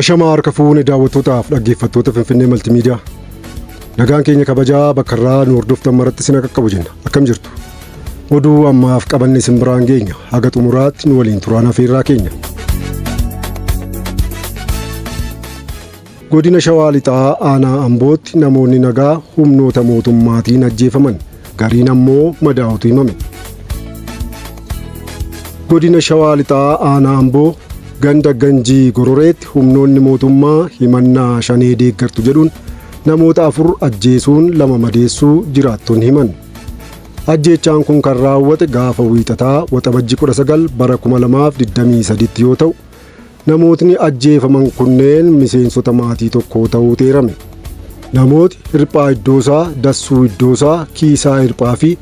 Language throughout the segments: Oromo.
Ashamaa harka fuune daawwattootaaf dhaggeeffattoota Finfinnee Maltiimiidiyaa. Nagaan keenya kabajaa bakka irraa nu hordoftan maratti isin qaqqabu jenna. Akkam jirtu? Oduu ammaaf qabanne isin biraan geenya. Haga xumuraatti nu waliin turaan afeerraa keenya. Godina Shawaa Lixaa aanaa Ambootti namoonni nagaa humnoota mootummaatiin ajjeefaman. Gariin ammoo madaa'utu himame. Godina Shawaa Lixaa aanaa Amboo ganda Ganjii Gororeetti humnoonni mootummaa himannaa shanee deeggartu jedhuun namoota 4 ajjeesuun 2 madeessuu jiraattonni himan. Ajjeechaan kun kan raawwate gaafa wiixataa waxabajjii 19 bara 2023 yoo ta'u, namootni ajjeefaman kunneen miseensota maatii tokkoo ta'uu eerame. Namooti Hirphaa Iddoosaa, Dassuu Iddoosaa, Kiisaa Hirphaa fi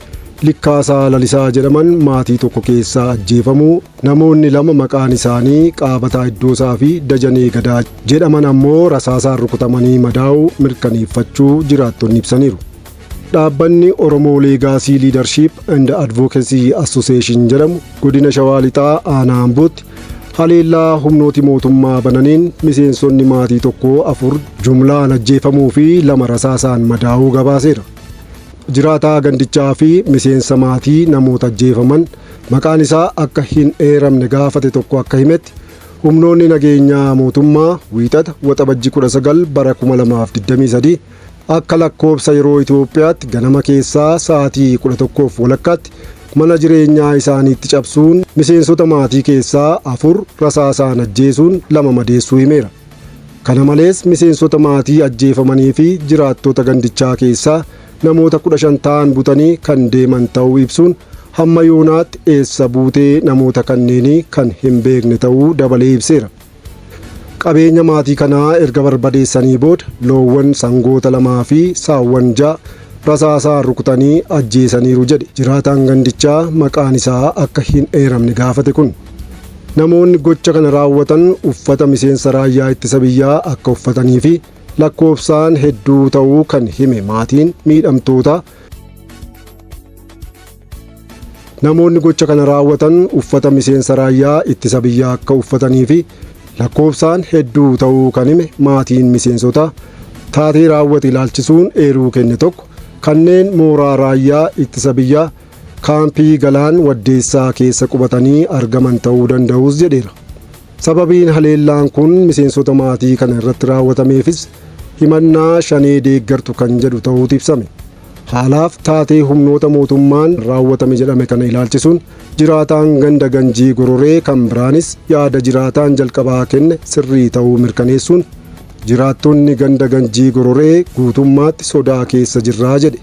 Likkaasaa Lalisaa jedhaman maatii tokko keessaa ajjeefamuu, namoonni 2 maqaan isaanii Qaabataa Iddoosaa fi Dajanee Gadaa jedhaman ammoo rasaasaan rukutamanii madaa'uu mirkaneeffachuu jiraattonni ibsaniiru. Dhaabbanni Oromoo Leegaasii Liidarshiip and Advocacy Association jedhamu godina Shawaa Lixaa aanaa Ambootti haleellaa humnooti mootummaa bananiin miseensonni maatii tokkoo 4 jumlaan ajjeefamuu fi 2 rasaasaan madaa'uu gabaaseera. Jiraataa gandichaa fi miseensa maatii namoota ajjeefaman maqaan isaa akka hin eeramne gaafate tokko akka himetti, humnoonni nageenyaa mootummaa wiixata waxabajjii 19 bara 2023 akka lakkoobsa yeroo Itoophiyaatti ganama keessaa sa'aatii 11 walakkaatti mana jireenyaa isaaniitti cabsuun miseensota maatii keessaa 4 rasaasaan ajjeesuun 2 madeessuu himeera. Kana malees miseensota maatii ajjeefamanii fi jiraattota gandichaa keessaa namoota 15 ta'an butanii kan deeman ta'uu ibsuun hamma yoonaatti eessa buutee namoota kanneenii kan hin beekne ta'uu dabalee ibseera. Qabeenya maatii kanaa erga barbadeessanii booda loowwan sangoota 2 fi saawwan 6 rasaasaan rukutanii ajjeesaniiru jedhe jiraataan gandichaa maqaan isaa akka hin eeramne gaafate kun. Namoonni gocha kana raawwatan uffata miseensa raayyaa ittisa biyyaa akka uffatanii fi lakkoofsaan hedduu ta'uu kan hime maatiin miidhamtoota. Namoonni gocha kana raawwatan uffata miseensa raayyaa ittisa biyyaa akka uffatanii fi lakkoofsaan hedduu ta'uu kan hime maatiin miseensota taatee raawwate ilaalchisuun eeruu kenne tokko kanneen mooraa raayyaa ittisa biyyaa kaampii Galaan Waddeessaa keessa qubatanii argaman ta'uu danda'us jedheera. Sababiin haleellaan kun miseensota maatii kana irratti raawwatameefis himannaa shanee deeggartu kan jedhu ta'uutu ibsame. Haalaaf taatee humnoota mootummaan raawwatame jedhame kana ilaalchisuun jiraataan ganda Ganjii Gororee kan biraanis yaada jiraataan jalqabaa kenne sirrii ta'uu mirkaneessuun jiraattonni ganda Ganjii Gororee guutummaatti sodaa keessa jirraa jedhe.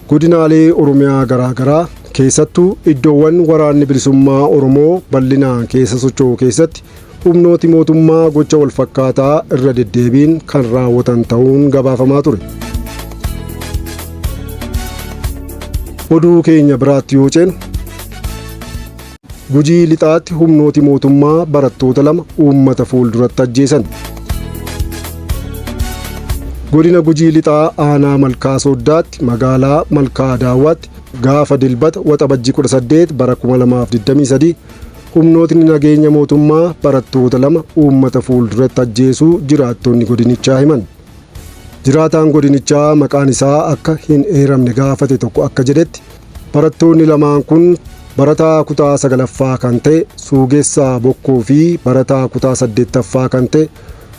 Godinaalee Oromiyaa garaagaraa keessattuu iddoowwan waraanni bilisummaa Oromoo bal'inaan keessa socho'u keessatti humnooti mootummaa gocha wal fakkaataa irra deddeebiin kan raawwatan ta'uun gabaafamaa ture. Oduu keenya biraatti yoo ceenu, Gujii Lixaatti humnooti mootummaa barattoota 2 uummata fuulduratti ajjeesan. Godina Gujii Lixaa aanaa Malkaa Sooddaatti magaalaa Malkaa Daawwaatti gaafa dilbata waxabajjii 18 bara 2023 humnootni nageenya mootummaa barattoota 2 uummata fuulduratti ajjeesuu jiraattonni godinichaa himan. Jiraataan godinichaa maqaan isaa akka hin eeramne gaafate tokko akka jedhetti, barattoonni lamaan kun barataa kutaa 9ffaa kan ta'e Suugessaa Bokkoo fi barataa kutaa 8ffaa kan ta'e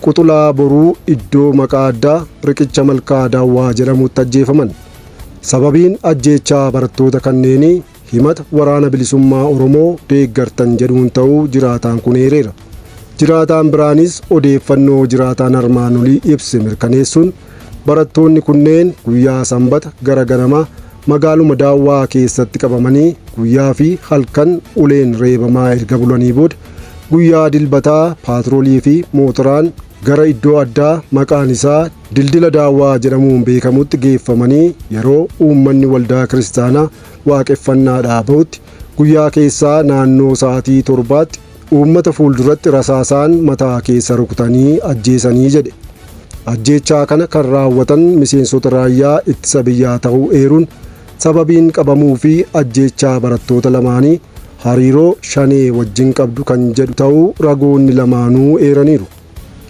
Quxulaa Boruu iddoo maqaa addaa Riqicha Malkaa Daawwaa jedhamutti ajjeefaman. Sababiin ajjeechaa barattoota kanneenii himata waraana bilisummaa Oromoo deeggartan jedhuun ta'uu jiraataan kun eereera. Jiraataan biraanis odeeffannoo jiraataan armaan olii ibse mirkaneessuun barattoonni kunneen guyyaa sanbata gara ganamaa magaaluma Daawwaa keessatti qabamanii guyyaa fi halkan uleen reebamaa erga bulanii booda guyyaa dilbataa paatroolii fi mootoraan gara iddoo addaa maqaan isaa Dildila Daawwaa jedhamuun beekamutti geeffamanii yeroo uummanni waldaa kiristaanaa waaqeffannaadhaa bahutti guyyaa keessaa naannoo sa'aatii 7tti uummata fuulduratti rasaasaan mataa keessa rukutanii ajjeesanii jedhe. Ajjeechaa kana kan raawwatan miseensota raayyaa ittisa biyyaa ta'uu eeruun sababiin qabamuu fi ajjeechaa barattoota lamaanii hariiroo shanee wajjin qabdu kan jedhu ta'uu ragoonni lamaanuu eeraniiru.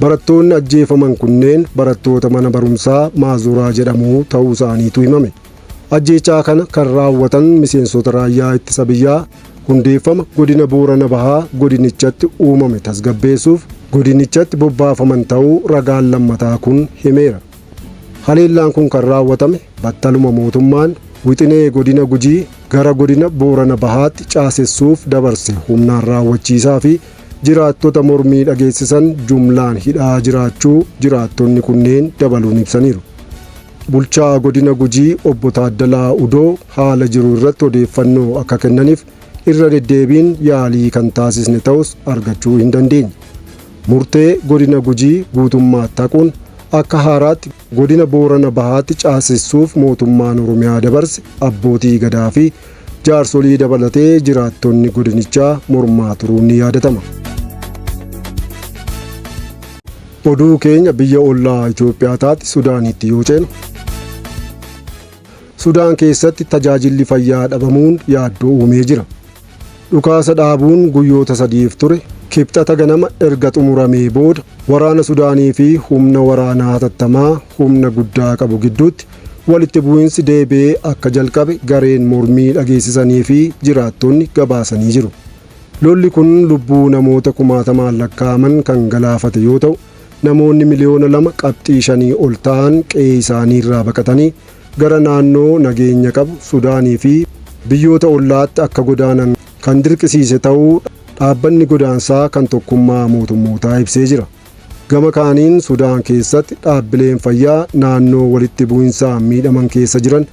Barattoonni ajjeefaman kunneen barattoota mana barumsaa Maazuraa jedhamu ta'uu isaaniitu himame. Ajjeechaa kana kan raawwatan miseensota raayyaa ittisa biyyaa hundeeffama godina Boorana Bahaa godinichatti uumame tasgabbeessuuf godinichatti bobbaafaman ta'uu ragaan lammataa kun himeera. Haleellaan kun kan raawwatame battaluma mootummaan wixinee godina Gujii gara godina Boorana Bahaatti caasessuuf dabarse humnaan raawwachiisaa fi jiraattota mormii dhageessisan jumlaan hidhaa jiraachuu jiraattonni kunneen dabaluun ibsaniiru. Bulchaa godina Gujii obbo Taaddalaa Udoo haala jiru irratti odeeffannoo akka kennaniif irra deddeebiin yaalii kan taasisne ta'us argachuu hin dandeenye. Murtee godina Gujii guutummaatti haquun akka haaraatti godina Boorana Bahaatti caasessuuf mootummaan Oromiyaa dabarse abbootii gadaa fi jaarsolii dabalatee jiraattonni godinichaa mormaa turuun ni yaadatama. Oduu keenya biyya ollaa Itoophiyaa taate Sudaanitti yoo ceenu. Sudaan keessatti tajaajilli fayyaa dhabamuun yaaddoo uumee jira. Dhukaasa dhaabuun guyyoota 3 ture kibxata ganama erga xumuramee booda waraana Sudaanii fi humna waraanaa hatattamaa humna guddaa qabu gidduutti walitti bu'iinsi deebi'ee akka jalqabe gareen mormii dhageessisanii fi jiraattonni gabaasanii jiru. Lolli kun lubbuu namoota kumaatamaan lakkaa'aman kan galaafate yoo ta'u, namoonni miliyoona 2.5 ol ta'an qe'ee isaanii irraa baqatanii gara naannoo nageenya qabu Sudaanii fi biyyoota ollaatti akka godaanan kan dirqisiise ta'uu dhaabbanni godaansaa kan tokkummaa mootummootaa ibsee jira. Gama kaaniin Sudaan keessatti dhaabbileen fayyaa naannoo walitti bu'iinsaan miidhaman keessa jiran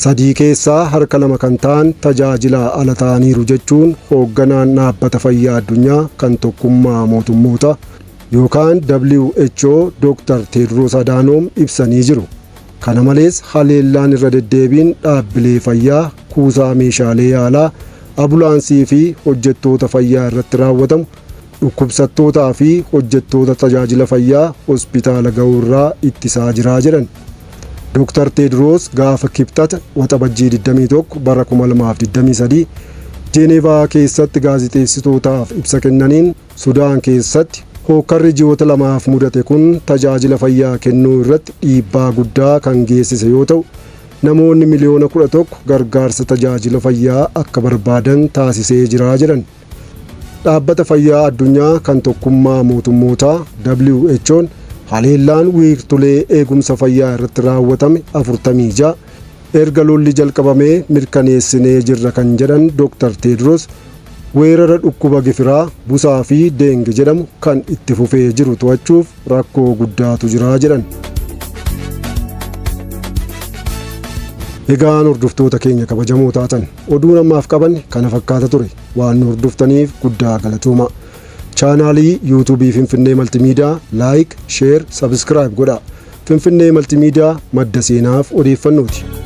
3 keessaa harka 2 kan ta'an tajaajilaa ala ta'aniiru jechuun hoogganaan dhaabbata fayyaa addunyaa kan tokkummaa mootummootaa yookaan WHO Dr. Tedros Adhanom ibsanii jiru. Kana malees haleellaan irra deddeebiin dhaabbilee fayyaa kuusaa meeshaalee yaalaa ambulaansii fi hojjettoota fayyaa irratti raawwatamu dhukkubsattootaa fi hojjettoota tajaajila fayyaa hospitaala ga'uu irraa ittisaa jiraa jedhan. Dr. Tedros gaafa kibxata waxabajjii 21 bara 2023 Jeenevaa keessatti gaazexeessitootaaf ibsa kennaniin Sudaan keessatti hookkarri ji'oota 2 mudate kun tajaajila fayyaa kennuu irratti dhiibbaa guddaa kan geessise yoo ta'u, namoonni miliyoona 11 gargaarsa tajaajila fayyaa akka barbaadan taasisee jira jedhan. Dhaabbata fayyaa addunyaa kan tokkummaa mootummootaa WHO'n haleellaan wiirtulee eegumsa fayyaa irratti raawwatame 46 erga lolli jalqabamee mirkaneessinee jirra kan jedhan Dr. Tedros weerara dhukkuba gifiraa busaa fi deengi jedhamu kan itti fufee jiru to'achuuf rakkoo guddaatu jira jedhan. Egaan hordoftoota keenya kabajamoo taatan oduun ammaaf qabanne kana fakkaata ture. Waan nu hordoftaniif guddaa galatooma. Chaanaalii YouTube Finfinnee Maltiimiidiyaa like, share, subscribe godhaa. Finfinnee Maltiimiidiyaa madda seenaaf odeeffannooti.